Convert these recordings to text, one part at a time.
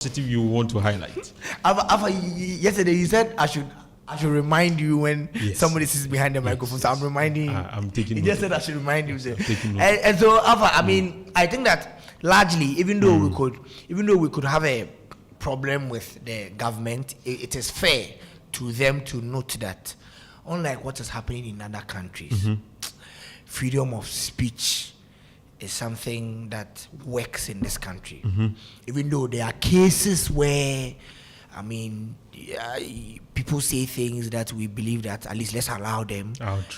positive you want to highlight? Yesterday you said I should remind you when somebody sits behind the microphone. So I'm reminding you. I'm taking. You just said I should remind you. So. And so, I mean, I think that largely, even though we could have a problem with the government, it is fair to them to note that, unlike what is happening in other countries, freedom of speech is something that works in this country. Even though there are cases where, I mean, people say things that we believe that at least let's allow them,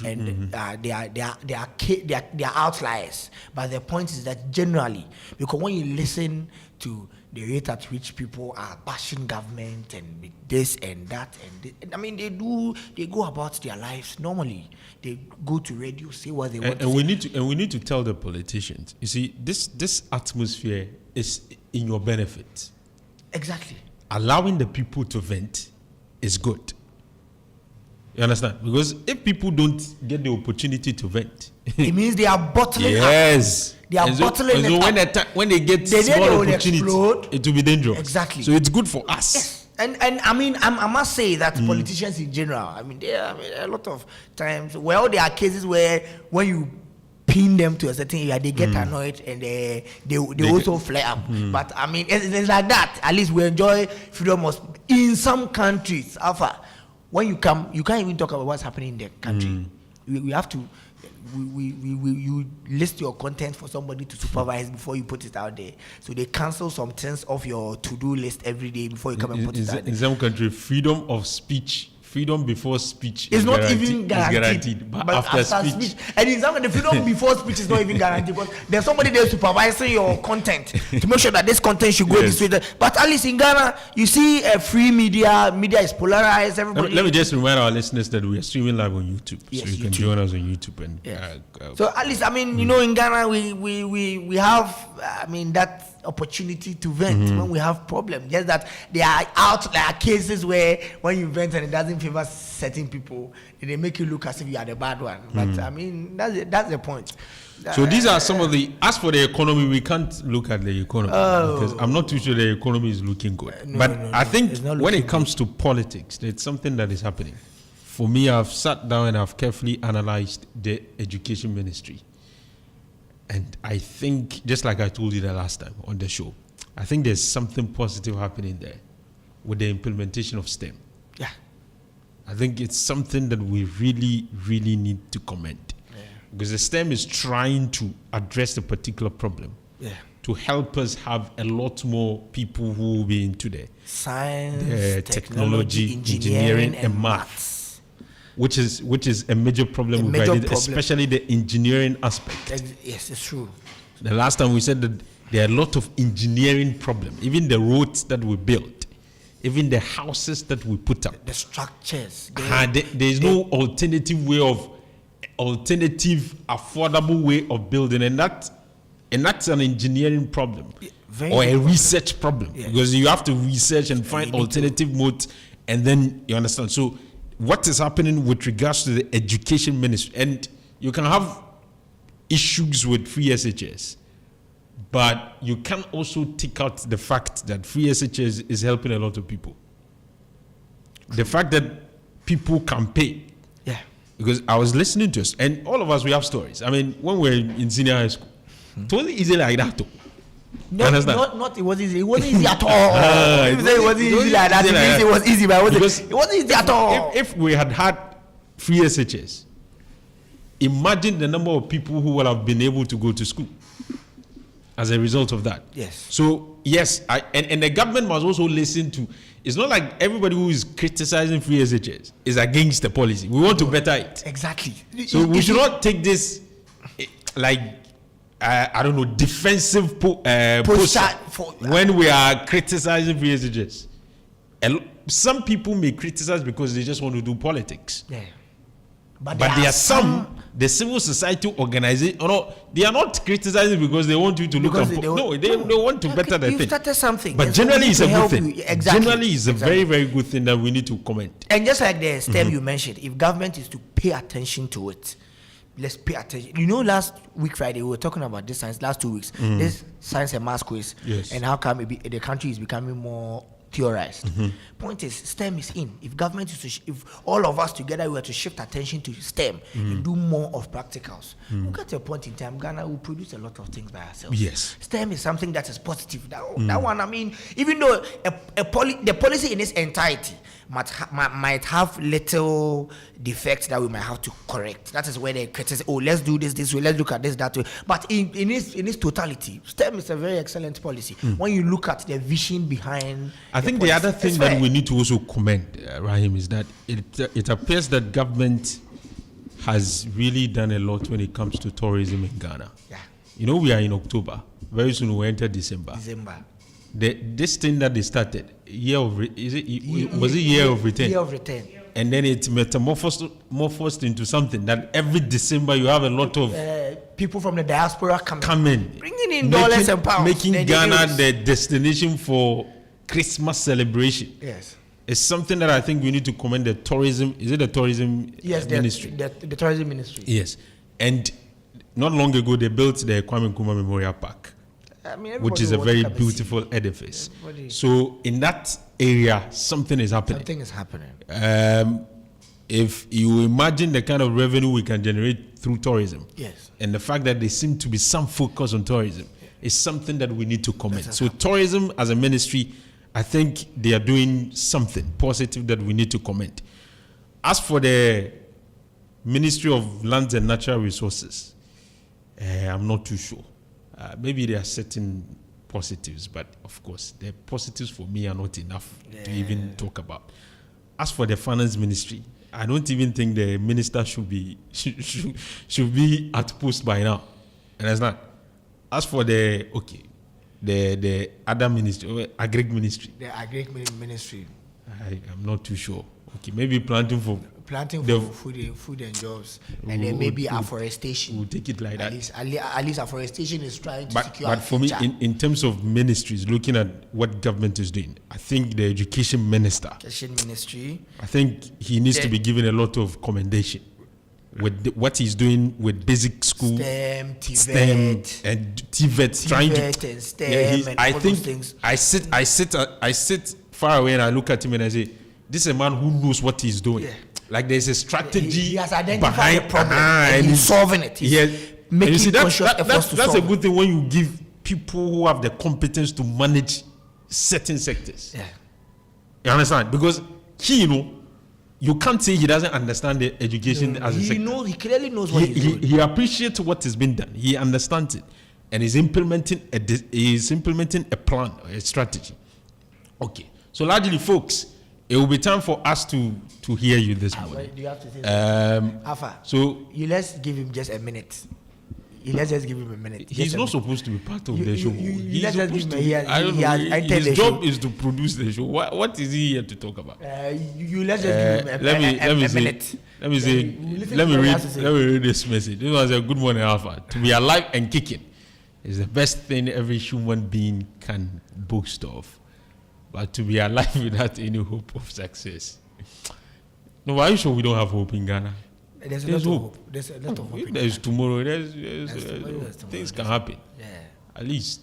and they are outliers. But the point is that generally, because when you listen to the rate at which people are bashing government and this and that, and I mean they go about their lives normally. They go to radio, say what they want. And we need to tell the politicians. You see, this atmosphere is in your benefit. Exactly. Allowing the people to vent is good. You understand? Because if people don't get the opportunity to vent, it means they are bottling up. Yes. They are bottling it up. When they get small opportunity, it will be dangerous. Exactly. So it's good for us. Yes. And I mean, I must say that politicians in general, I mean, a lot of times, well, there are cases where when you pin them to a certain area, they get annoyed and they also flare up. But I mean, it's like that. At least we enjoy freedom of in some countries. Alpha, when you come, you can't even talk about what's happening in the country. We have to. You list your content for somebody to supervise before you put it out there. So they cancel some things off your to-do list every day before you come and put it out there. In some country, freedom of speech, freedom before speech is not even guaranteed. But after speech. And in some country, the freedom before speech is not even guaranteed because there's somebody there supervising your content to make sure that this content should go this way. But at least in Ghana, you see free media is polarized. Everybody. Let me just remind our listeners that we are streaming live on YouTube. Yes, so you can join us on YouTube. And so at least, I mean, in Ghana, we have, I mean, that opportunity to vent when we have problems. Just that there are cases where when you vent and it doesn't favor certain people, they make you look as if you are the bad one. But I mean, that's the point. So these are some of the. As for the economy, we can't look at the economy because I'm not too sure the economy is looking good. I think when it comes to politics, there's something that is happening. For me, I've sat down and I've carefully analyzed the education ministry. And I think, just like I told you the last time on the show, I think there's something positive happening there with the implementation of STEM. Yeah. I think it's something that we really, really need to commend. Yeah. Because the STEM is trying to address a particular problem. Yeah. To help us have a lot more people who will be into the science, technology, engineering and maths. Which is a major problem especially the engineering aspect. Yes, it's true. The last time we said that there are a lot of engineering problems. Even the roads that we built, even the houses that we put up. The structures. There is no alternative, affordable way of building. And that's an engineering problem. Or a research problem. Yeah. Because you have to research and find alternative modes. And then, you understand. So, what is happening with regards to the education ministry? And you can have issues with free SHS, but you can also take out the fact that free SHS is helping a lot of people. The fact that people can pay. Yeah. Because I was listening to us, and all of us, we have stories. I mean, when we were in senior high school, it wasn't easy like that too. Not it wasn't easy. It wasn't easy at all. If you say it wasn't easy like that, it was easy, but it wasn't easy at all. If we had free SHS, imagine the number of people who would have been able to go to school as a result of that. Yes. So yes, and the government must also listen to. It's not like everybody who is criticizing free SHS is against the policy. We want to better it. Exactly. So we should not take this like. I don't know, defensive posture when we are criticizing free SHS. Some people may criticize because they just want to do politics. Yeah. But there are some, the civil society organization, they are not criticizing because they want you to look at. They want to better the thing. You started something. But generally, it's a good thing. Exactly. Generally, it's a very, very good thing that we need to comment. And just like the STEM you mentioned, if government is to pay attention to it, let's pay attention. You know, last week Friday we were talking about this science. Last 2 weeks, this science and math quiz, and how come the country is becoming more theorized. Point is, STEM is in. If government is to if all of us together were to shift attention to STEM and do more of practicals, we'll get to a point in time Ghana will produce a lot of things by ourselves. Yes, STEM is something that is positive. That one, I mean, even though the policy in its entirety might have little defects that we might have to correct. That is where they criticize, oh, let's do this way, let's look at this, that way. But in its totality, STEM is a very excellent policy. When you look at the vision behind I think the other thing that we need to also commend, Rahim, is that it appears that government has really done a lot when it comes to tourism in Ghana. Yeah. You know, we are in October. Very soon we enter December. This thing that they started, year of return? Year of return. And then it metamorphosed into something that every December you have a lot of people from the diaspora coming bringing in dollars and pounds, making Ghana the destination for Christmas celebration. Yes, it's something that I think we need to commend the tourism. Is it the tourism ministry? The tourism ministry. Yes, and not long ago they built the Kwame Nkrumah Memorial Park, which is a very beautiful edifice. So in that area, something is happening. If you imagine the kind of revenue we can generate through tourism, yes, and the fact that there seems to be some focus on tourism, is something that we need to commend. So tourism as a ministry, I think they are doing something positive that we need to commend. As for the Ministry of Lands and Natural Resources, I'm not too sure. Maybe there are certain positives, but of course, the positives for me are not enough to even talk about. As for the Finance Ministry, I don't even think the minister should be at post by now. Understand? As for the other ministry, Agric Ministry. The Agric Ministry. I'm not too sure. Okay, maybe planting for food and jobs, and then maybe afforestation. We'll take it like that. At least afforestation is trying to secure. But for me, in terms of ministries, looking at what government is doing, I think the education minister, I think he needs to be given a lot of commendation with what he's doing with basic school, STEM, and TVET, trying to and STEM, and all those things. I sit far away and I look at him and I say, this is a man who knows what he's doing. Yeah. Like there's a strategy. He has identified the problem and he's solving it. That's a good thing when you give people who have the competence to manage certain sectors. Yeah. You understand? Because you can't say he doesn't understand the education as a sector. He clearly knows what he's doing. He appreciates what has been done. He understands it, and is implementing a plan, a strategy. Okay. So largely, folks, it will be time for us to hear you this morning. Do you have to say Alpha, so let's give him just a minute. Let's just give him a minute. He's not supposed to be part of the show. His job is to produce the show. What is he here to talk about? Let's just give him a minute. Let me read this message. This was a good morning, Alpha. To be alive and kicking is the best thing every human being can boast of. But to be alive without any hope of success. No, are you sure we don't have hope in Ghana? There's a lot of hope. There's a lot of hope. If there's tomorrow, things can happen. Yeah. At least.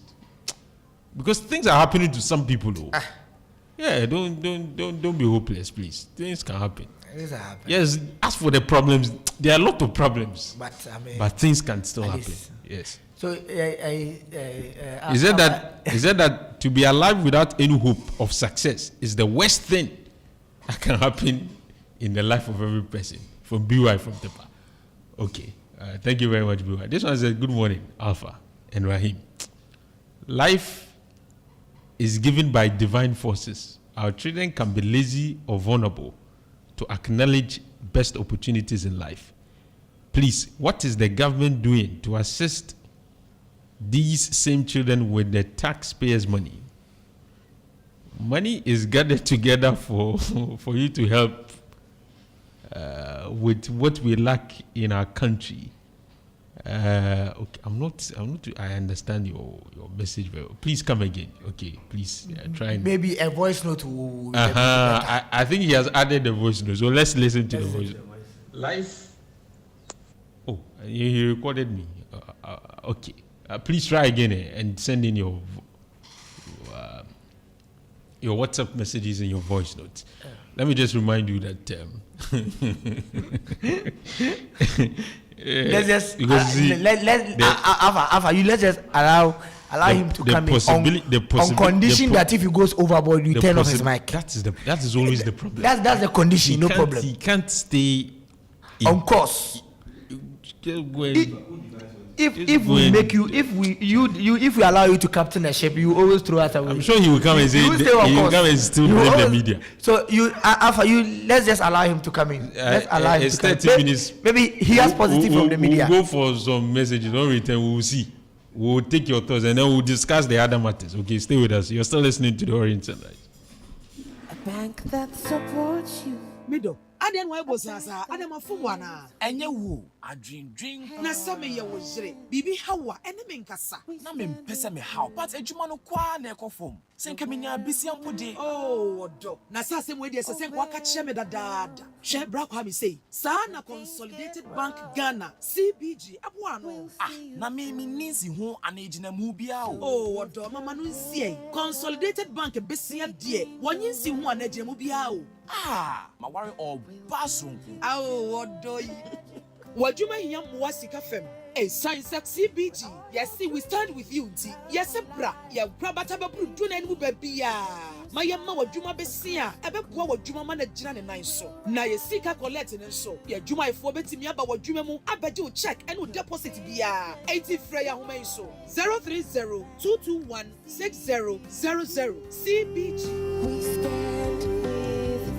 Because things are happening to some people though. Yeah, don't be hopeless, please. Things can happen. Things are happening. Yes, as for the problems, there are a lot of problems. But things can still happen. Yes. So is it that to be alive without any hope of success is the worst thing that can happen in the life of every person? From BY from Tepa. Okay. Thank you very much, BY. This one says, good morning, Alpha and Rahim. Life is given by divine forces. Our children can be lazy or vulnerable to acknowledge best opportunities in life. Please, what is the government doing to assist these same children with the taxpayers' money? Money is gathered together for you to help with what we lack in our country. Okay, I'm not. I understand your message very well. Please come again. Okay, please try and maybe a voice note. I think he has added the voice note. So let's listen to the voice. Life. Oh, He recorded me. Okay. Please try again and send in your WhatsApp messages and your voice notes. Let me just remind you that let's just let's just allow him to come in on condition that if he goes overboard, you turn off his mic. That is always the problem. That's the condition. No problem. He can't stay on course. If we allow you to captain a ship, you always throw us away. I'm sure he will come and say he will come and still blame the media. So let's just allow him to come in. Let's allow him to come. 30 minutes. Maybe he has positive from the media. We'll go for some messages. Don't return. We will see. We'll take your thoughts and then we'll discuss the other matters. Okay, stay with us. You're still listening to the Orient Sunrise. A bank that supports you. Middle. Aden wa bosasa Adam afumwana enye wo adwindwin na same ye wo jire bibi hawa ene menkasa na mempese me haw but adwuma no kwa na ekofom senka menya bisia mpode odo na sase mu ede sese kwa ka kye me dadada hwe bra kwa mi sei sa na Consolidated Bank Ghana CBG aboa no na me ninsi ho anagina mu bia odo mama no nsie Consolidated Bank besia de wonyinsi ho anagina mu bia ma worry all basunku odo yi wajuma hiyam wasika fem science CBG yes we stand with you ti yes bra ya grabata babru do na enu babia mayema wajuma besia ebeboa wajuma ma na gina ne nan so na yesika collect ne so ya juma ifo betimi aba wajuma mu abaje o check enu deposit bia 80 frey ya homa so 030-221-6000 CBG We stand with you.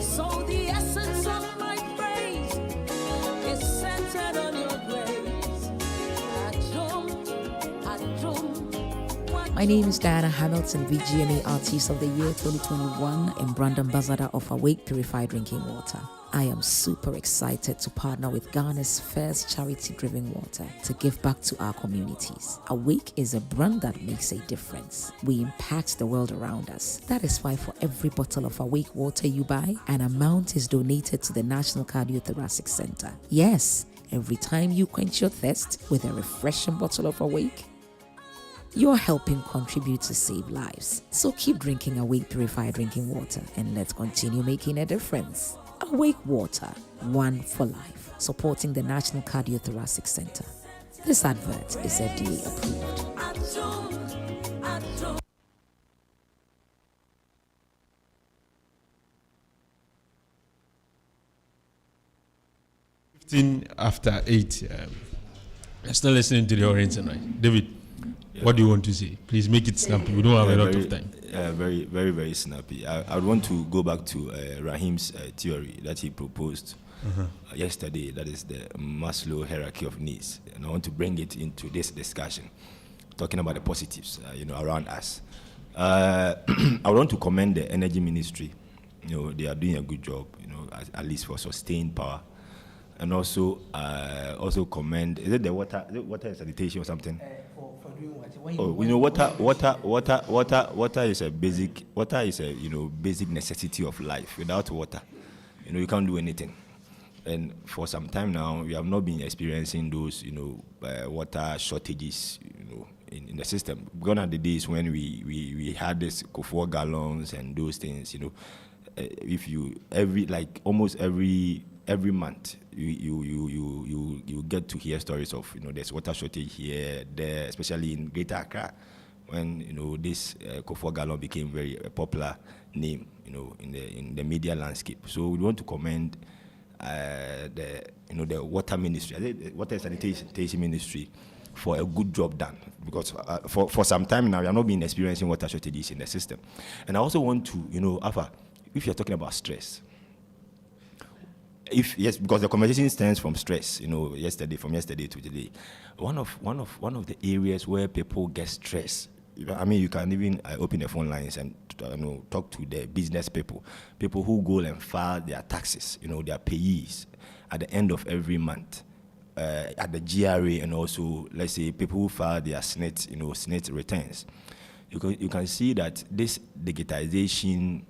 So the essence of my praise is centered on your grace. My name is Diana Hamilton, VGMA Artist of the Year 2021 and brand ambassador of Awake Purified Drinking Water. I am super excited to partner with Ghana's first charity-driven water to give back to our communities. Awake is a brand that makes a difference. We impact the world around us. That is why for every bottle of Awake water you buy, an amount is donated to the National Cardiothoracic Center. Yes, every time you quench your thirst with a refreshing bottle of Awake, you're helping contribute to save lives. So keep drinking Awake Purified Drinking Water and let's continue making a difference. Awake Water, one for life, supporting the National Cardiothoracic Center. This advert is FDA approved. 15 after 8. I'm still listening to the Orient tonight. David, what do you want to say? Please make it snappy. We don't have a lot of time. Very, very, very snappy. I want to go back to Rahim's theory that he proposed yesterday. That is the Maslow hierarchy of needs, and I want to bring it into this discussion, talking about the positives, around us. I want to commend the Energy Ministry. They are doing a good job. At least for sustained power, and also commend. Is it the water and sanitation or something? Water is a basic. Water is a basic necessity of life. Without water, you can't do anything. And for some time now, we have not been experiencing those water shortages in the system. Gone are the days when we had this 4 gallons and those things. If you almost every month you get to hear stories of there's water shortage here, there, especially in Greater Accra, when this 4 gallon became very popular name in the media landscape. So we want to commend the water ministry, the water and sanitation ministry, for a good job done, because for some time now we have not been experiencing water shortages in the system. And I also want to if you're talking about stress, because the conversation stems from stress, from yesterday to today. One of the areas where people get stressed, you can even open the phone lines and talk to the business people who go and file their taxes, their payees at the end of every month, at the GRA, and also, let's say, people who file their SNET returns. You can see that this digitization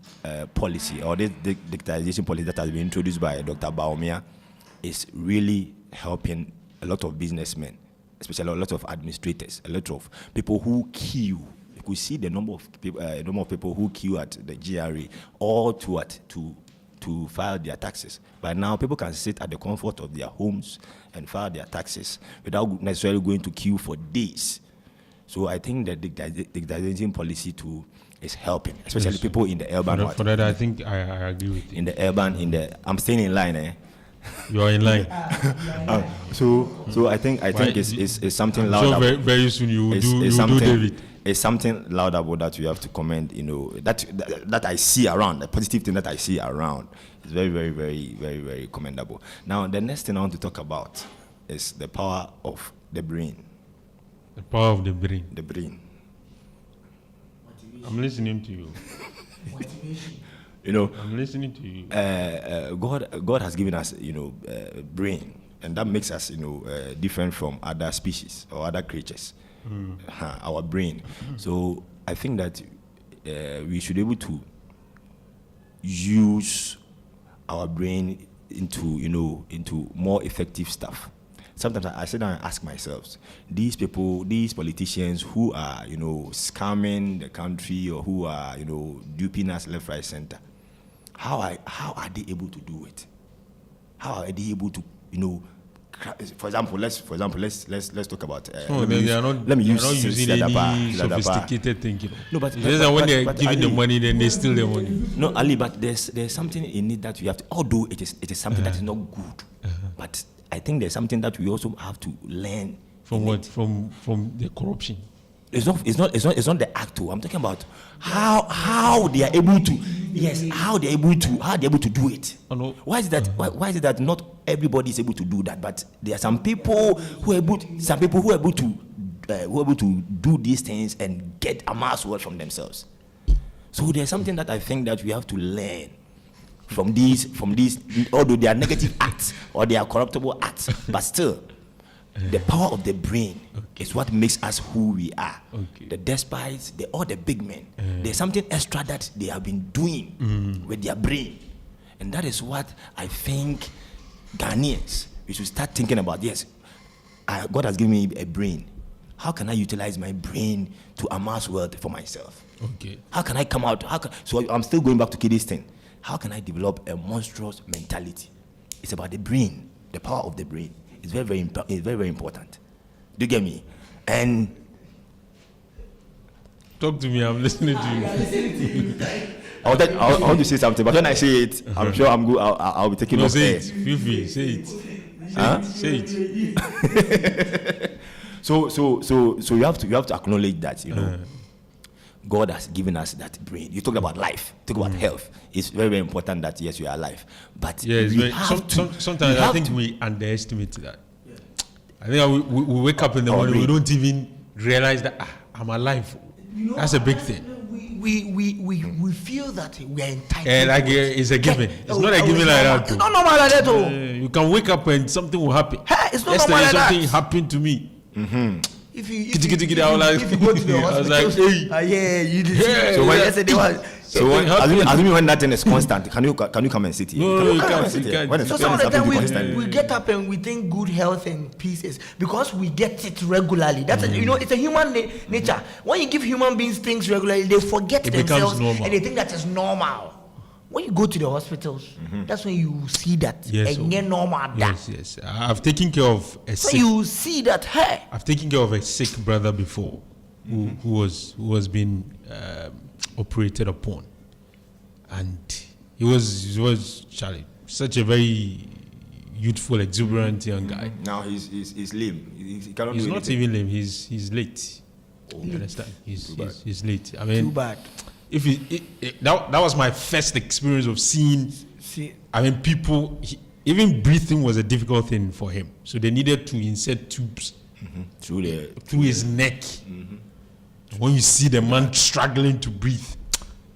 policy, or this digitization policy that has been introduced by Dr. Baumia, is really helping a lot of businessmen, especially a lot of administrators, a lot of people who queue. You could see the number of people who queue at the GRA or to file their taxes. But now people can sit at the comfort of their homes and file their taxes without necessarily going to queue for days. So I think that the digitization policy too is helping, especially people in the urban. For that, I think I agree with you. In the urban, I'm staying in line, You are in line. So I think it's something loud. So very soon you will do David. It's something laudable that you have to commend. That I see around, the positive thing that I see around is very, very, very, very, very commendable. Now the next thing I want to talk about is the power of the brain. The power of the brain. The brain. I'm listening to you. I'm listening to you. God has given us, brain, and that makes us, different from other species or other creatures. Our brain. So I think that we should be able to use our brain into more effective stuff. Sometimes I sit down and ask myself, these politicians who are, scamming the country or who are, duping us left, right, center, how are they able to do it? How are they able to, for example, let's talk about. Let me use using any sophisticated thinking. No, but when they're giving Ali, the money, then they steal the money. No, Ali, but there's something in it that we have to. Although it is something that is not good, but I think there's something that we also have to learn. From what? From the corruption. It's not the act. I'm talking about how they are able to. Yes, how they're able to do it. Oh, no. Why is it that not everybody is able to do that? But there are some people who are able to do these things and get a mass word from themselves. So there's something that I think that we have to learn from these, although they are negative acts or they are corruptible acts, but still, the power of the brain is what makes us who we are. The despites, all the big men, there's something extra that they have been doing with their brain, and that is what I think Ghanaians, we should start thinking about. Yes, God has given me a brain. How can I utilize my brain to amass wealth for myself? How can I come out? So I'm still going back to Kidi's thing. How can I develop a monstrous mentality? It's about the brain, the power of the brain. It's very, very important. Do you get me? And talk to me. I'm listening to you. I want to say something, but when I say it, I'm sure I'm good. I'll be taking off say air. it. Feel free. Say it. Say it. So you have to acknowledge that God has given us that brain. You talk about life, talk about health. It's very, very important that yes, you are alive. But sometimes I think we underestimate that. Yeah. I think we wake up in the morning, we don't even realize that I'm alive. That's a big thing. We feel that we are entitled. It's a given. It's not a given like that. It's not normal like that. You can wake up and something will happen. It's not normal like that. Something happened to me. If you go to the hospital, I was like, hey, you did. So assuming when that thing is constant, can you come and sit here? No, you can't. Sit here. So some of the time we get up and we think good health and peace is because we get it regularly. That's it's a human nature. When you give human beings things regularly, they forget themselves and they think that is normal. When you go to the hospitals, that's when you see that. Yes, normal. Yes. I've taken care of a sick. So you see that. Hey, I've taken care of a sick brother before, who was being operated upon, and he was Charlie, such a very youthful, exuberant young guy. Now he's lame. He cannot. He's do not anything. even lame. He's late. You understand? He's late. I mean, too bad. That was my first experience of seeing. I mean, people. Even breathing was a difficult thing for him, so they needed to insert tubes through his neck. When you see the man struggling to breathe,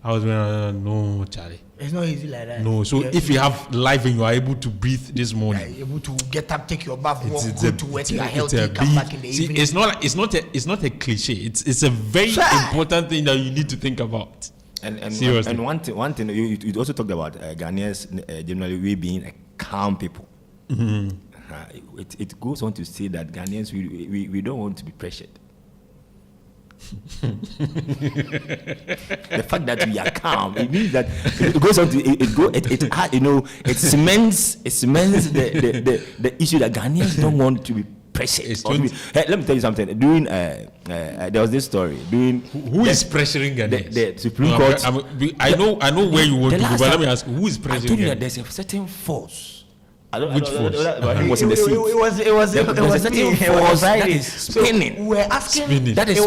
I was like, no, Charlie. It's not easy like that. No, so if you have life and you are able to breathe this morning, you're able to get up, take your bath, go to work, you are healthy, come back in the evening. It's not a cliche. It's a very important thing that you need to think about. And seriously. And one thing you also talked about Ghanaians generally we being a calm people. It goes on to say that Ghanaians, we don't want to be pressured. The fact that we are calm, it means that it goes on to it cements the issue that Ghanaians don't want to be pressured. Hey, let me tell you something. During there was this story. Who is pressuring Ghanaians? The Supreme Court. I know where you want to go, but let me ask, who is pressuring I told you that Ghanaians? there's a certain force. Which force? It was in the seat. It was There's a certain force that is spinning. We're asking. Spinning. That is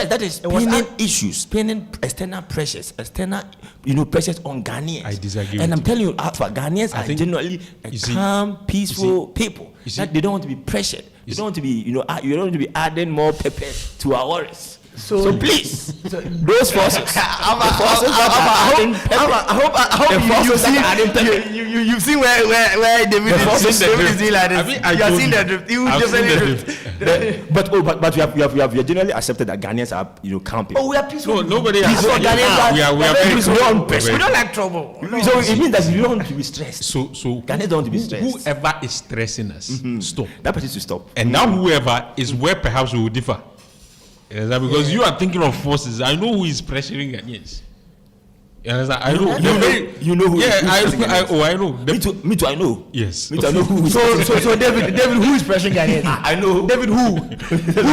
that is spinning issues, spinning external pressures, external pressures on Ghanaians. I disagree And with I'm telling you, for Ghanaians are generally calm, peaceful people. That they don't want to be pressured. You don't want to be, you don't want to be adding more pepper to our worries. So please, those forces. I hope you've seen where David is doing like this. You have seen the drift. You definitely drift. But we have generally accepted that Ghanaians are calm people. Oh, we are peaceful. No, nobody peaceful has. Ghanaians. We are very peaceful. calm. We don't like trouble. So it means that you don't want to be stressed. So Ghanaians don't want to be stressed. whoever is stressing us, stop. That person should stop. And now whoever is where perhaps we will differ. Because you are thinking of forces. I know who is pressuring Ghanaians. You understand? I know. You know who? Yeah, I know. Me too. I know. Yes. Me too. I know who. So David, who is pressuring Ghanaians? I know. David, who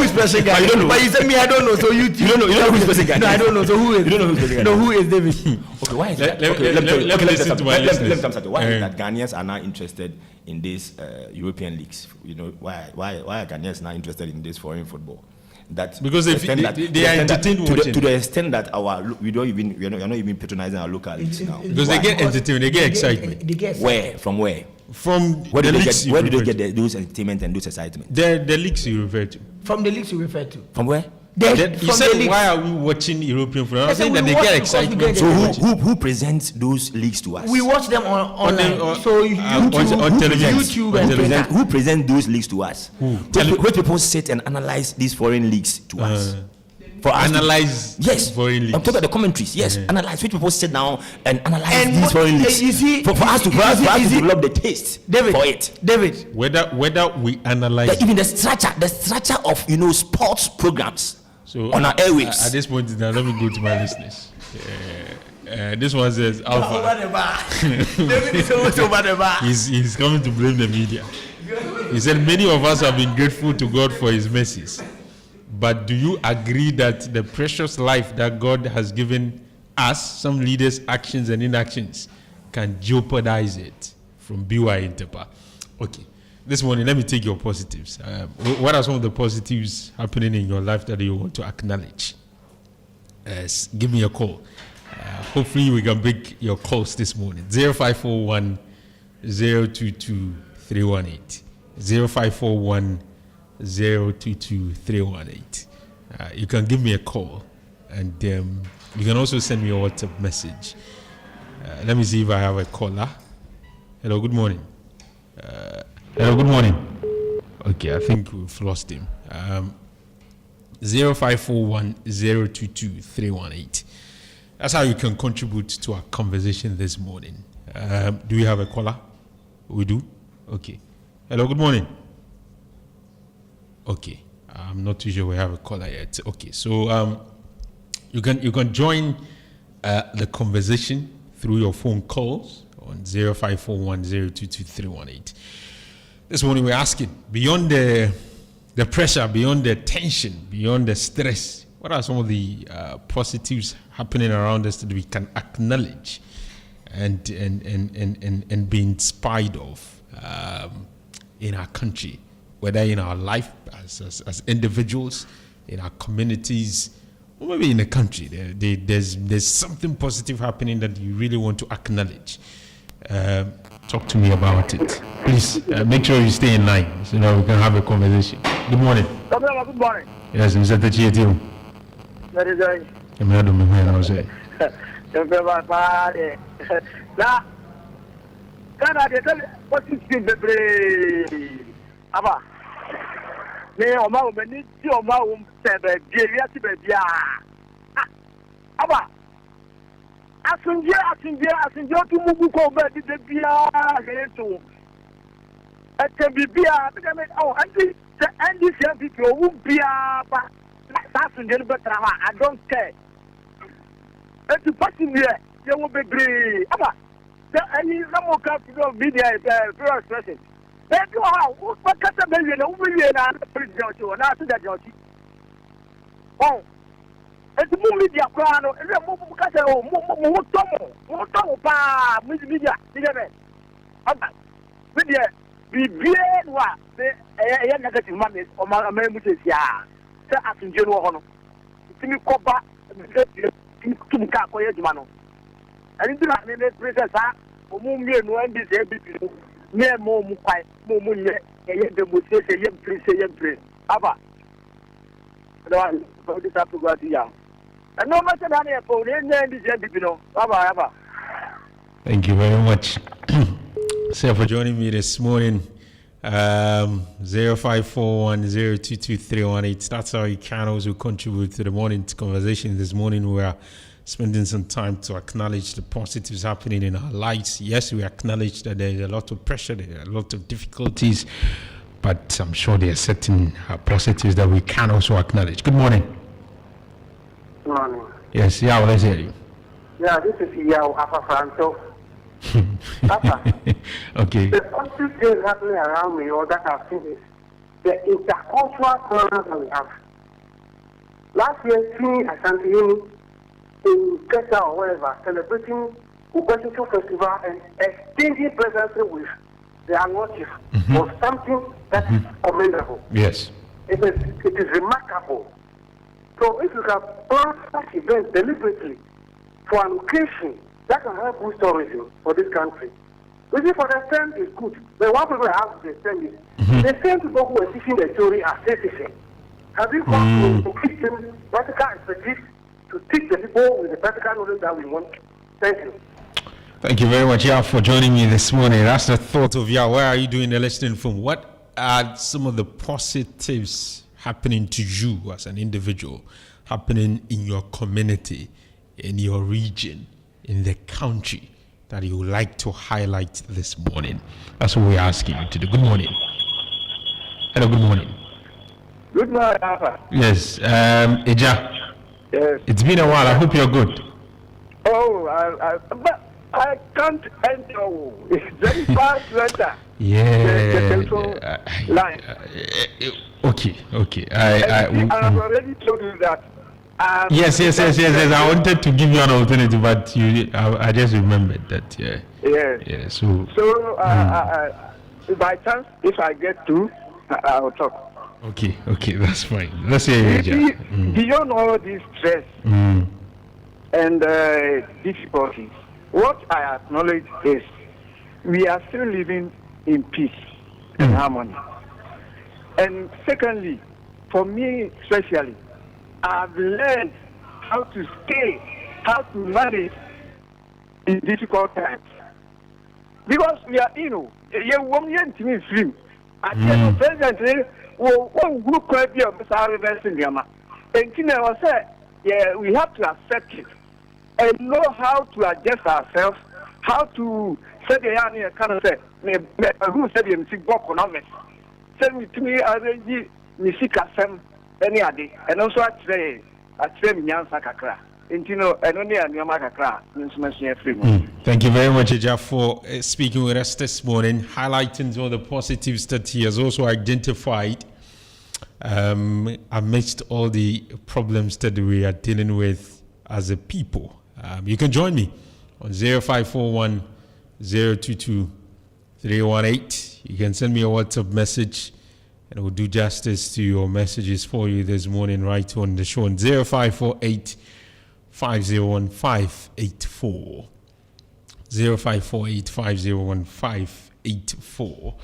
is pressuring Ghanaians? You don't know. But you said me, I don't know. So you don't know. You don't know who's pressuring Ghanaians. No, I don't know. So who is? You don't know who's pressuring Ghanaians. No, who is David? Okay, why is that? Let me listen to my listeners. Why is that Ghanaians are now interested in these European leagues? Why are Ghanaians now interested in this foreign football? That because they are entertained to the extent that we are not even patronizing our local leagues now. Because they get entertainment, they get excitement. They get where? From where? From where the do leagues. Where do they get those entertainment and those excitement? The leagues you refer to. From the leagues you refer to. From where? You said why are we watching European football? I'm saying that they get excitement. So who presents those leagues to us? We watch them online. So on television. YouTube and Twitter. Who presents those leagues to us? Which people sit and analyze these foreign leagues to us? For analyze foreign leagues. I'm talking about the commentaries. Yes, analyze. Which people sit down and analyze these foreign leagues. You see, for us to develop the taste for it. David, whether we analyze even the structure of sports programs. So on our airwaves. At this point, now let me go to my listeners. This one says Alpha. David is always over the bar. He's coming to blame the media. He said many of us have been grateful to God for His mercies, but do you agree that the precious life that God has given us, some leaders' actions and inactions, can jeopardize it? From BY Interpa. Okay. This morning, let me take your positives. What are some of the positives happening in your life that you want to acknowledge? Give me a call. Hopefully, we can pick your calls this morning. 0541 022 318. 0541 022 318. You can give me a call, and you can also send me a WhatsApp message. Let me see if I have a caller. Hello, good morning. Hello, good morning. Okay, I think we've lost him. 0541 022 318. That's how you can contribute to our conversation this morning. Do we have a caller? We do? Okay. Hello, good morning. Okay. I'm not too sure we have a caller yet. Okay, so you can join the conversation through your phone calls on 0541 022 318. This morning we're asking, beyond the pressure, beyond the tension, beyond the stress, what are some of the positives happening around us that we can acknowledge and be inspired of in our country, whether in our life as individuals, in our communities, or maybe in the country? There's something positive happening that you really want to acknowledge. Talk to me about it. Please make sure you stay in line so that we can have a conversation. Good morning. Good morning. Yes, Mr. Tachietio. That is right. I'm not doing my house. Now, can I tell you what is the brain? Aba. Me o ma o me ni ti o ma o se be bi wi ati be bia. Aba. Asunje tu mu ko be di de bia ke to. can be beer. Oh, and this young people won't be but that's in the better. I don't care. And the person here, they will be brave. And he's no more comfortable media for expression. Then you are what cut a million over here and after that, Georgie. Oh, and the movie, the Aquano, and the movie, media, media, be beer, what? A negative money or my memories, yeah. Say, as in general honor. Timmy Copa, Tim Cacoy, Mano. And it's not the princess, Mummy, no one is able near more Mukai, Mumu, and the Musse, a young prince, a young prince. Abba. No, this have to go to young. And no matter how many phone, and then this young people, Abba. Thank you very much, sir, for joining me this morning. 0541022318. That's how you can also contribute to the morning conversation. This morning we are spending some time to acknowledge the positives happening in our lives. Yes, we acknowledge that there is a lot of pressure, there are a lot of difficulties, but I'm sure there are certain positives that we can also acknowledge. Good morning. Good morning. Yes, yeah, let's hear you. Yeah, this is Yao Alpha Franco. Papa, okay. the positive things happening around me, or that I've seen, is the intercultural programs that we have. Last year, seeing Ashanti in Kenya or wherever, celebrating Ubuntu Festival and exchanging presents with the Angochi was something that is commendable. Yes. It is remarkable. So if you can plan such events deliberately for an occasion, that can help boost tourism for this country. Waiting for the stand is good. But what people have to stand is the same people who are teaching the theory are citizens. Have you come to teach them practical expertise to teach the people with the practical knowledge that we want? Thank you. Thank you very much, Yao, for joining me this morning. That's the thought of Yao. Where are you doing the listening from? What are some of the positives happening to you as an individual, happening in your community, in your region, in the country, that you would like to highlight this morning? That's what we're asking you to do. Good morning. Hello, good morning. Good morning, Alpha. Yes, Eja. Yes. It's been a while. I hope you're good. Oh, but I can't enter. It's very fast letter. Yeah. Line. Okay. I've already told you that. Yes. I wanted to give you an alternative, but I just remembered that. Yeah. Yes. Yeah. So. By chance, if I get to, I will talk. Okay, that's fine. Let's hear you. Beyond all this stress and difficulties, what I acknowledge is we are still living in peace and harmony. And secondly, for me especially, I've learned how to stay, how to manage in difficult times. Because we are, you won't get to me free. I tell you, presently, one group could be of Mr. Rivers in Yama. And I said, yeah, we have to accept it and know how to adjust ourselves, how to set the yarn kind of say, who said him sick book on us. Send me to me, I already Missika Sam any day, and also at me Yansa Kakra. And only a Yamakakra, Thank you very much, Eja, for speaking with us this morning, highlighting some of the positives that he has also identified amidst all the problems that we are dealing with as a people. You can join me on 0541 022 318. You can send me a WhatsApp message and we'll do justice to your messages for you this morning right on the show on 0548 501584. 0548 501584.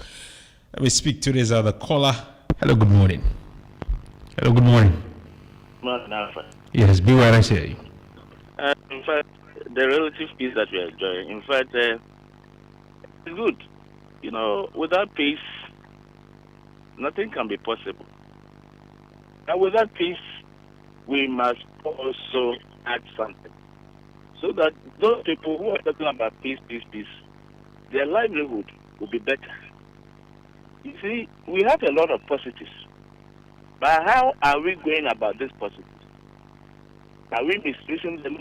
Let me speak to this other caller. Hello, good morning. Morning, Alpha. Yes, be where I say. In fact, the relative peace that we are enjoying, in fact, it's good. Without peace, nothing can be possible. And without peace, we must also add something. So that those people who are talking about peace, their livelihood will be better. You see, we have a lot of positives. But how are we going about these positives? Are we misusing them?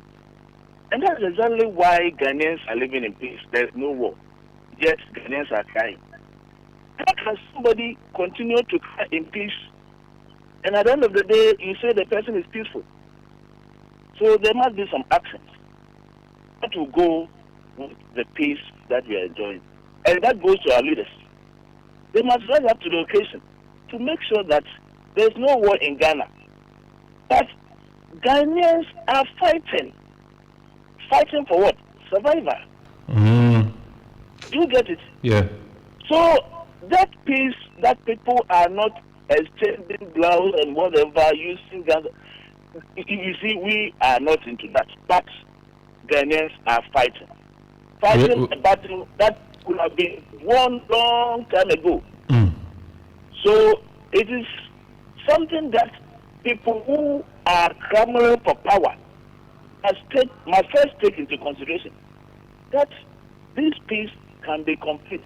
And that's exactly why Ghanaians are living in peace. There's no war. Yet Ghanaians are crying. How can somebody continue to cry in peace? And at the end of the day, you say the person is peaceful. So there must be some actions that will go with the peace that we are enjoying. And that goes to our leaders. They must rise up to the occasion to make sure that there's no war in Ghana. But Ghanaians are fighting. Fighting for what? Survival. You get it? Yeah. So that peace that people are not exchanging blows and whatever using Ghana, you see, we are not into that. But Ghanaians are fighting. Fighting a battle that could have been won long time ago. So it is something that people who are clamoring for power must first take into consideration that this peace can be complete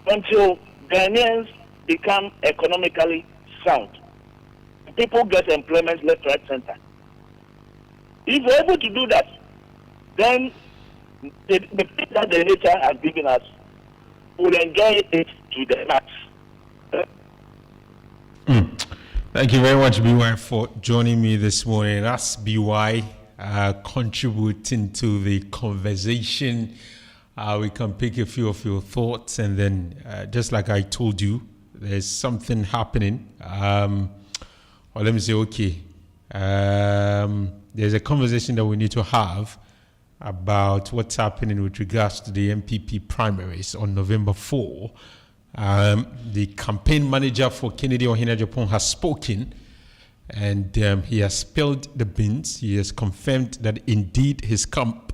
until Ghanaians become economically sound. People get employment left, right, center. If we're able to do that, then the peace that the nature has given us will enjoy it to the max. Thank you very much, BY, for joining me this morning. That's BY contributing to the conversation. We can pick a few of your thoughts, and then just like I told you, there's something happening. Or let me say, okay, there's a conversation that we need to have about what's happening with regards to the MPP primaries on November 4. The campaign manager for Kennedy Ohinajapong has spoken, and he has spilled the beans. He has confirmed that indeed his camp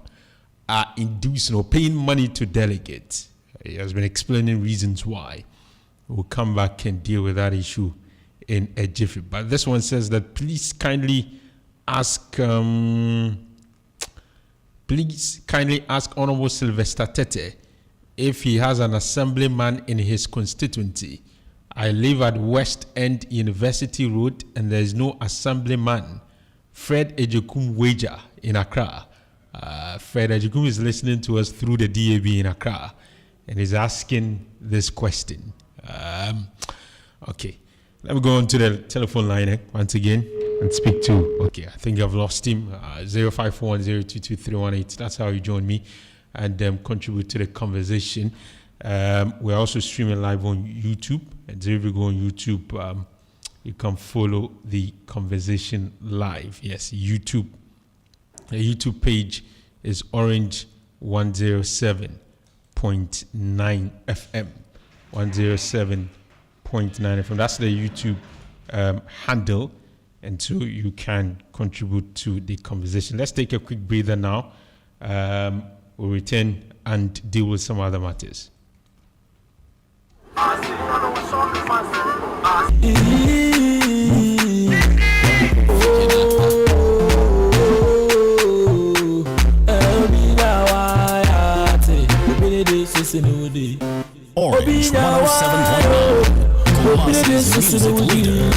are inducing or paying money to delegates. He has been explaining reasons why. We'll come back and deal with that issue in a jiffy. But this one says that please kindly ask Honorable Sylvester Tete if he has an assemblyman in his constituency. I live at West End University Road and there is no assemblyman. Fred Ejekum Wager in Accra. Fred Ejekum is listening to us through the DAB in Accra and is asking this question. Okay, let me go on to the telephone line once again and speak to, okay, I think I've lost him, 0541022318. That's how you join me and contribute to the conversation. We're also streaming live on YouTube, and so if you go on YouTube, you can follow the conversation live. Yes, YouTube. The YouTube page is Orange 107.9 FM. 107.9 FM. That's the YouTube handle, and so you can contribute to the conversation. Let's take a quick breather now. We'll return and deal with some other matters. Orange 107.9 Kumasi's music leader.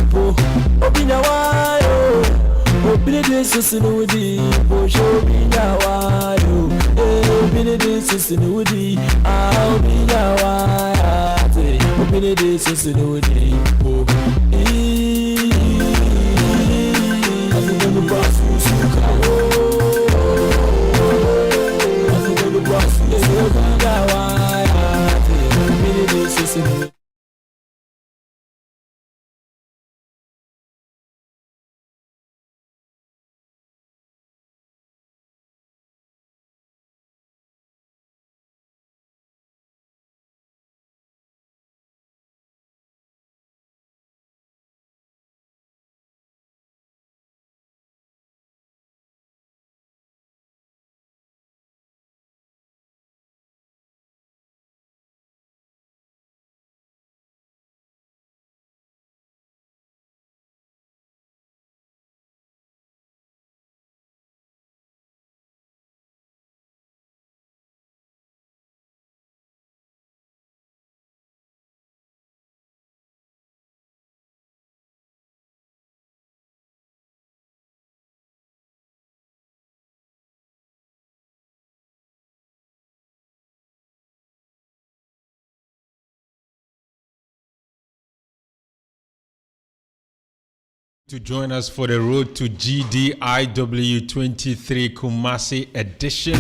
To join us for the road to GDIW 23 Kumasi edition,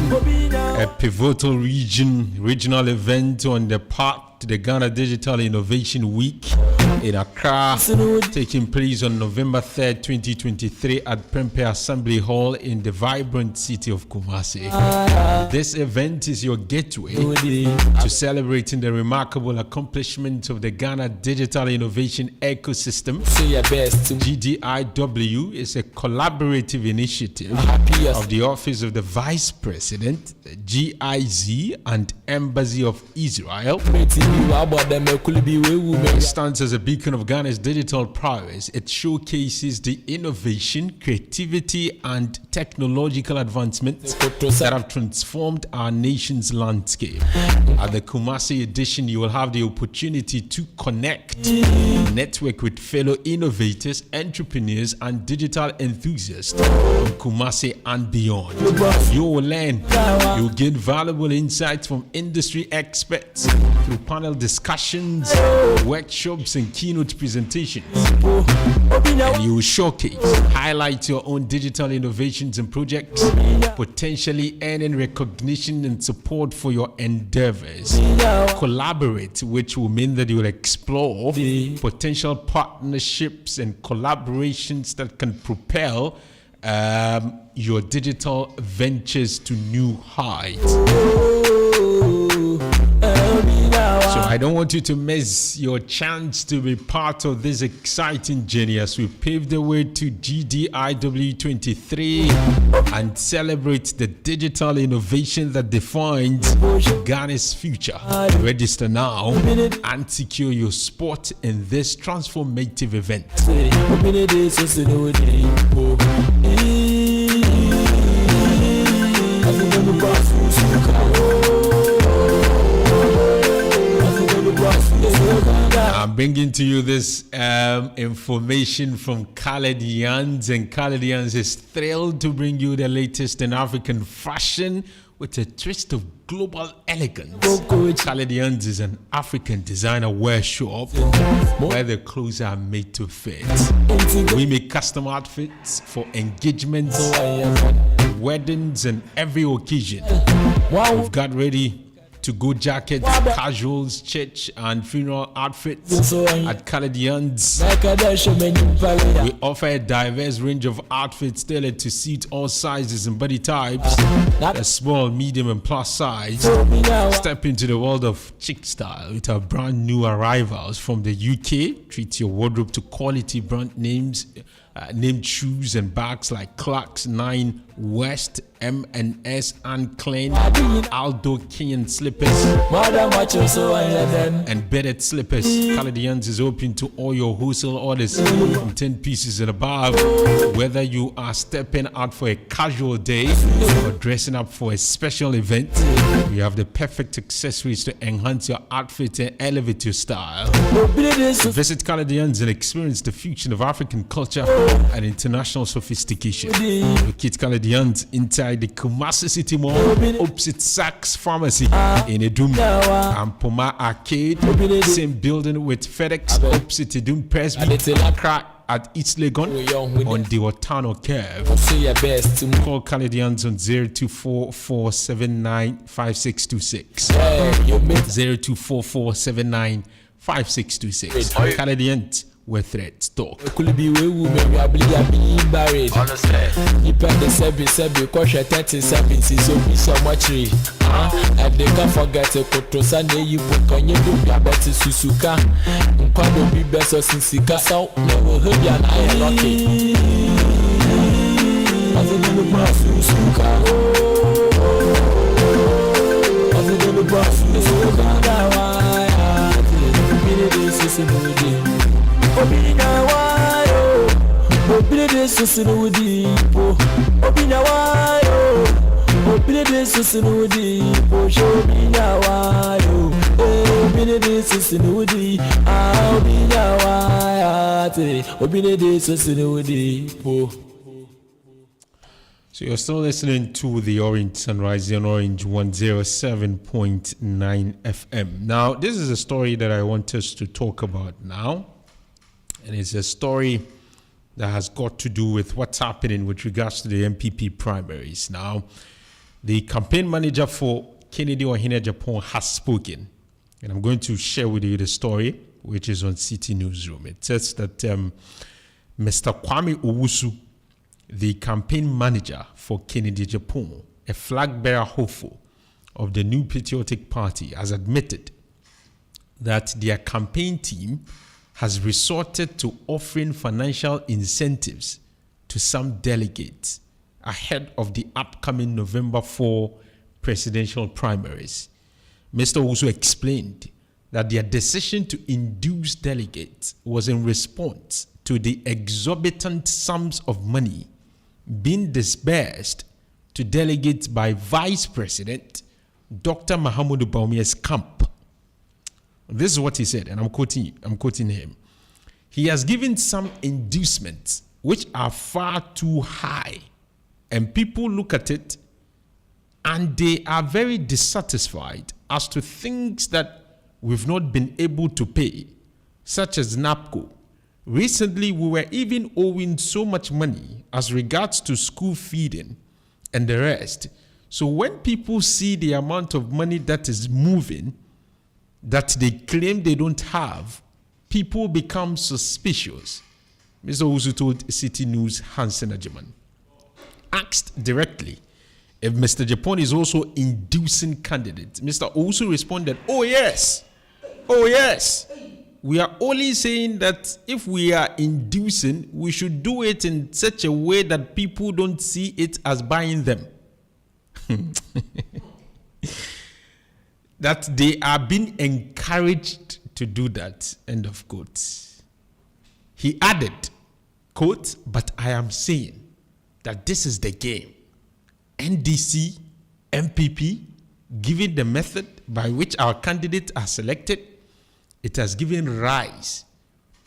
a pivotal regional event on the path to the Ghana Digital Innovation Week in Accra, taking place on November 3rd, 2023 at Prempeh Assembly Hall in the vibrant city of Kumasi. This event is your gateway to celebrating the remarkable accomplishments of the Ghana Digital Innovation ecosystem. GDIW is a collaborative initiative of the Office of the Vice President, GIZ, and Embassy of Israel. It stands as a beacon of Ghana's digital prowess. It showcases the innovation, creativity, and technological advancements that have transformed our nation's landscape. At the Kumasi edition, you will have the opportunity to connect, network with fellow innovators, entrepreneurs, and digital enthusiasts from Kumasi and beyond. You will learn, you'll gain valuable insights from industry experts through panel discussions, workshops, and keynote presentations. And you will showcase, highlight your own digital innovations and projects, potentially earning recognition and support for your endeavors. Collaborate, which will mean that you will explore potential partnerships and collaborations that can propel your digital ventures to new heights. So I don't want you to miss your chance to be part of this exciting journey as we pave the way to GDIW 23 and celebrate the digital innovation that defines Ghana's future. Register now and secure your spot in this transformative event. I'm bringing to you this information from Khaled Yans, and Khaled Yans is thrilled to bring you the latest in African fashion with a twist of global elegance. Khaled Yans is an African designer wear shop where the clothes are made to fit. We make custom outfits for engagements, weddings, and every occasion. We've got ready to go jackets, casuals, church, and funeral outfits at Khaled Yans. We offer a diverse range of outfits tailored to suit all sizes and body types, a small, medium, and plus size. Step into the world of chic style with our brand new arrivals from the UK. Treat your wardrobe to quality brand names. Named shoes and bags like Clarks, 9 West, M&S, and Klein, Aldo Kenyan slippers, and bedded slippers. Khaled Yans is open to all your wholesale orders from 10 pieces and above. Whether you are stepping out for a casual day or dressing up for a special event, we have the perfect accessories to enhance your outfit and elevate your style. Visit Khaled Yans and experience the fusion of African culture and international sophistication. Locate Khaled Yans inside the Kumasi City Mall, opposite Saks Pharmacy in Edum, and Poma Arcade, same building with FedEx, opposite Edum Presby, Accra at East Legon on the Watano Curve. Call Khaled Yans on 0244795626. 0244795626. Khaled Yans, where threats talk. And they can't forget a Kotosane, you can you do your better Susuka. Quando be best or Sinsika, so never heard ya. I am lucky. I think the boss Susuka. I think the boss Susuka. So you're still listening to the Orange Sunrise on Orange 107.9 FM. Now, this is a story that I want us to talk about now. And it's a story that has got to do with what's happening with regards to the MPP primaries. Now, the campaign manager for Kennedy Ohene Japan has spoken, and I'm going to share with you the story, which is on City Newsroom. It says that Mr. Kwame Owusu, the campaign manager for Kennedy Japan, a flag bearer hopeful of the New Patriotic Party, has admitted that their campaign team has resorted to offering financial incentives to some delegates ahead of the upcoming November 4 presidential primaries. Mr. Owusu explained that their decision to induce delegates was in response to the exorbitant sums of money being disbursed to delegates by Vice President Dr. Mahamudu Bawumia's camp. This is what he said, and I'm quoting him. He has given some inducements which are far too high, and people look at it and they are very dissatisfied as to things that we've not been able to pay, such as NAPCO. Recently, we were even owing so much money as regards to school feeding and the rest. So when people see the amount of money that is moving, that they claim they don't have, people become suspicious. Mr. Owusu told City News Hansen Ajiman. Asked directly if Mr. Japan is also inducing candidates, Mr. Owusu responded, oh yes, we are only saying that if we are inducing, we should do it in such a way that people don't see it as buying them. That they are being encouraged to do that, end of quote. He added, quote, but I am saying that this is the game. NDC, MPP, given the method by which our candidates are selected, it has given rise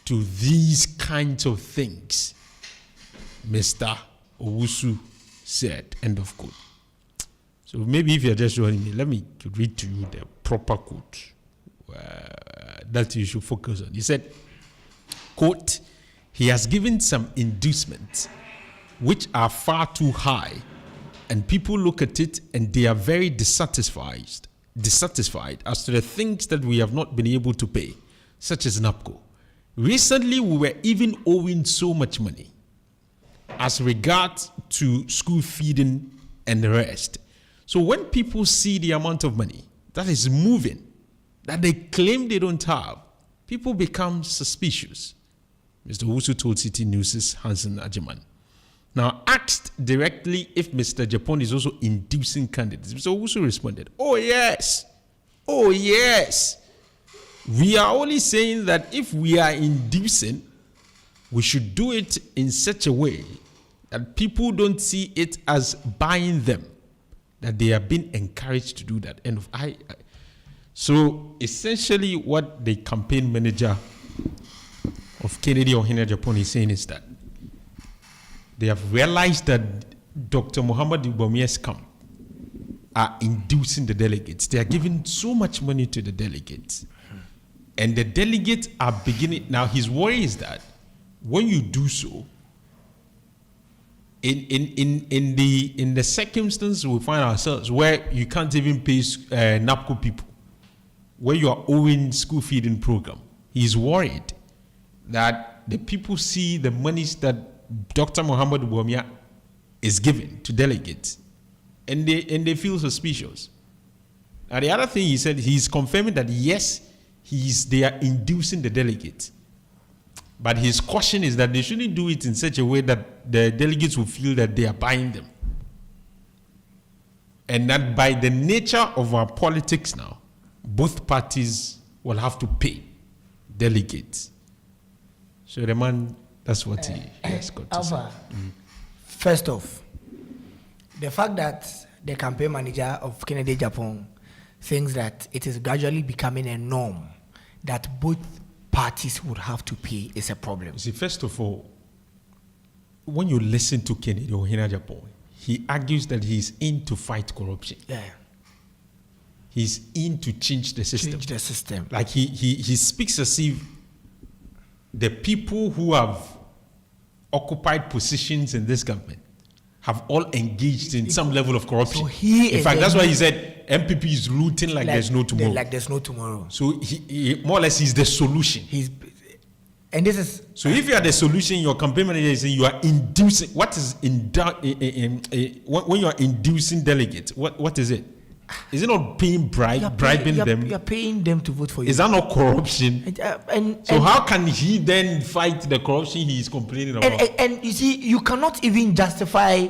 to these kinds of things, Mr. Owusu said, end of quote. So maybe if you're just joining me, let me read to you the proper quote that you should focus on. He said, quote, he has given some inducements which are far too high, and people look at it and they are very dissatisfied as to the things that we have not been able to pay, such as NAPCO. Recently, we were even owing so much money as regards to school feeding and the rest. So when people see the amount of money that is moving, that they claim they don't have, people become suspicious. Mr. Owusu told City News' Hansen Ajiman. Now, asked directly if Mr. Japan is also inducing candidates, Mr. Owusu responded, oh yes, we are only saying that if we are inducing, we should do it in such a way that people don't see it as buying them, that they are being encouraged to do that. And so essentially what the campaign manager of Kennedy Ohene Japan is saying is that they have realized that Dr. Mahamudu Bawumia's camp are inducing the delegates. They are giving so much money to the delegates. And the delegates are beginning. Now, his worry is that when you do so, in the circumstance we find ourselves where you can't even pay NAPCO people, where you are owing school feeding program, he's worried that the people see the monies that Dr. Mahamudu Bawumia is giving to delegates, and they feel suspicious. Now, the other thing he said, he's confirming that yes, they are inducing the delegates. But his caution is that they shouldn't do it in such a way that the delegates will feel that they are buying them. And that by the nature of our politics now, both parties will have to pay delegates. So the man, that's what he has got to say. First off, the fact that the campaign manager of Kennedy Japan thinks that it is gradually becoming a norm that both parties would have to pay is a problem. See, first of all, when you listen to Kennedy Ohene Japan, he argues that he's in to fight corruption. Yeah. He's in to change the system. Change the system. Like he speaks as if the people who have occupied positions in this government have all engaged in some level of corruption. So in fact, that's why he said MPP is looting like there's no tomorrow. Like there's no tomorrow. So he more or less is the solution. And this is so. If you are the solution, your campaign manager is saying you are inducing. What is when you are inducing delegates? What is it? Is it not bribing them? You are paying them to vote for you. Is that not corruption? So how can he then fight the corruption he is complaining about? And you see, you cannot even justify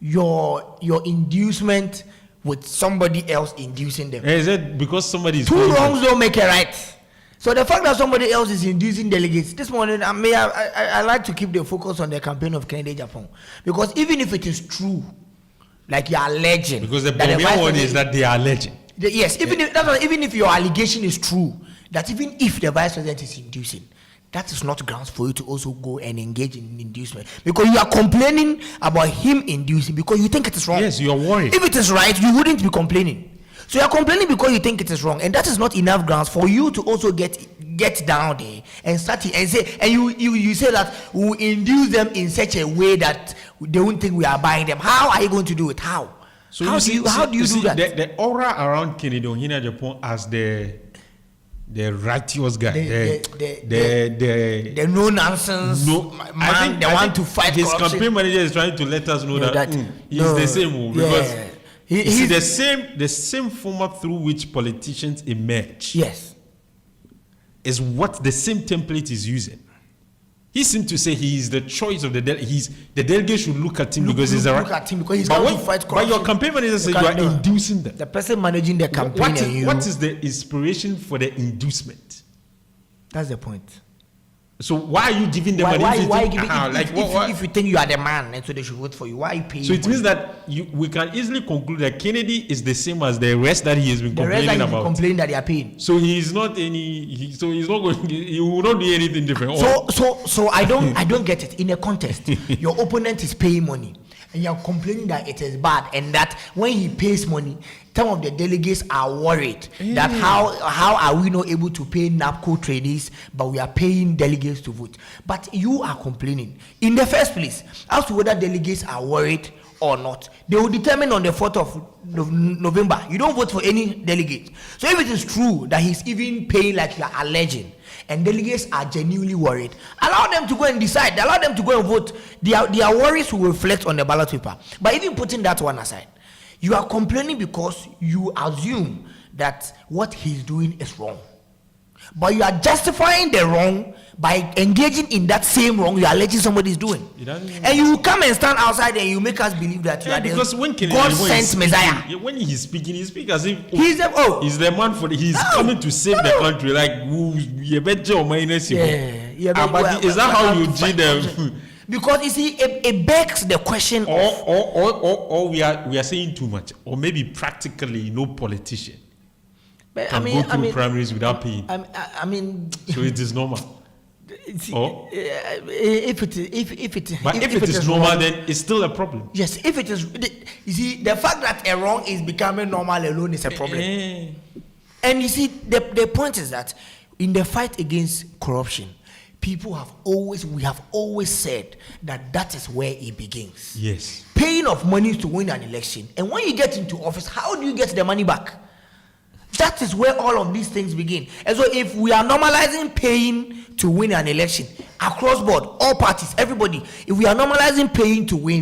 your inducement with somebody else inducing them. Is it because somebody is two wrongs don't make a right? So the fact that somebody else is inducing delegates, this morning I like to keep the focus on the campaign of Kennedy Japan, because even if it is true, like you are alleging, because the problem one is that they are alleging. Yes, even if your allegation is true, that even if the vice president is inducing, that is not grounds for you to also go and engage in inducement, because you are complaining about him inducing because you think it is wrong. Yes, you are worried. If it is right, you wouldn't be complaining. So you are complaining because you think it is wrong, and that is not enough grounds for you to also get down there and start and say, and you say that we will induce them in such a way that they won't think we are buying them. How are you going to do it? How? So how do you do that? The aura around Kennedy Ohina Japan as the righteous guy, the no nonsense man, the one to fight his corruption. campaign manager is trying to let us know that he's the same because he's the same format through which politicians emerge. Yes, is what the same template is using. He seemed to say he is the choice of the delegate. The delegate should look at him because he's look at him because he's going to fight corruption. But your campaign manager said you are inducing them. The person managing the campaign. What is the inspiration for the inducement? That's the point. So why are you giving them money? Why if you think you are the man and so they should vote for you? Why are you paying? So it means that we can easily conclude that Kennedy is the same as the rest that he has been complaining about. Complaining that they are paying. So he's not any. So he's not going. He will not do anything different. So I don't get it. In a contest, your opponent is paying money, and you are complaining that it is bad, and that when he pays money, some of the delegates are worried that how are we not able to pay NAPCO trainees, but we are paying delegates to vote. But you are complaining in the first place as to whether delegates are worried or not. They will determine on the 4th of November. You don't vote for any delegate. So if it is true that he's even paying like you are alleging, and delegates are genuinely worried, allow them to go and decide. Allow them to go and vote. Their worries will reflect on the ballot paper. But even putting that one aside, you are complaining because you assume that what he's doing is wrong. But you are justifying the wrong by engaging in that same wrong you are alleging somebody is doing. And you come and stand outside and you make us believe that you are the God-sent Messiah. When he's speaking, he speaks as if he's the man for coming to save the country. Like, is that how you did them? Because you see, it begs the question. Or we are saying too much, or maybe practically no politician can go through primaries without paying. So it is normal. If it is normal, wrong, then it's still a problem. Yes, if it is, you see, the fact that a wrong is becoming normal alone is a problem. And you see, the point is that in the fight against corruption, we have always said that is where it begins. Yes. Paying of money to win an election. And when you get into office, how do you get the money back? That is where all of these things begin. And so if we are normalizing paying to win an election across board, all parties, everybody, if we are normalizing paying to win,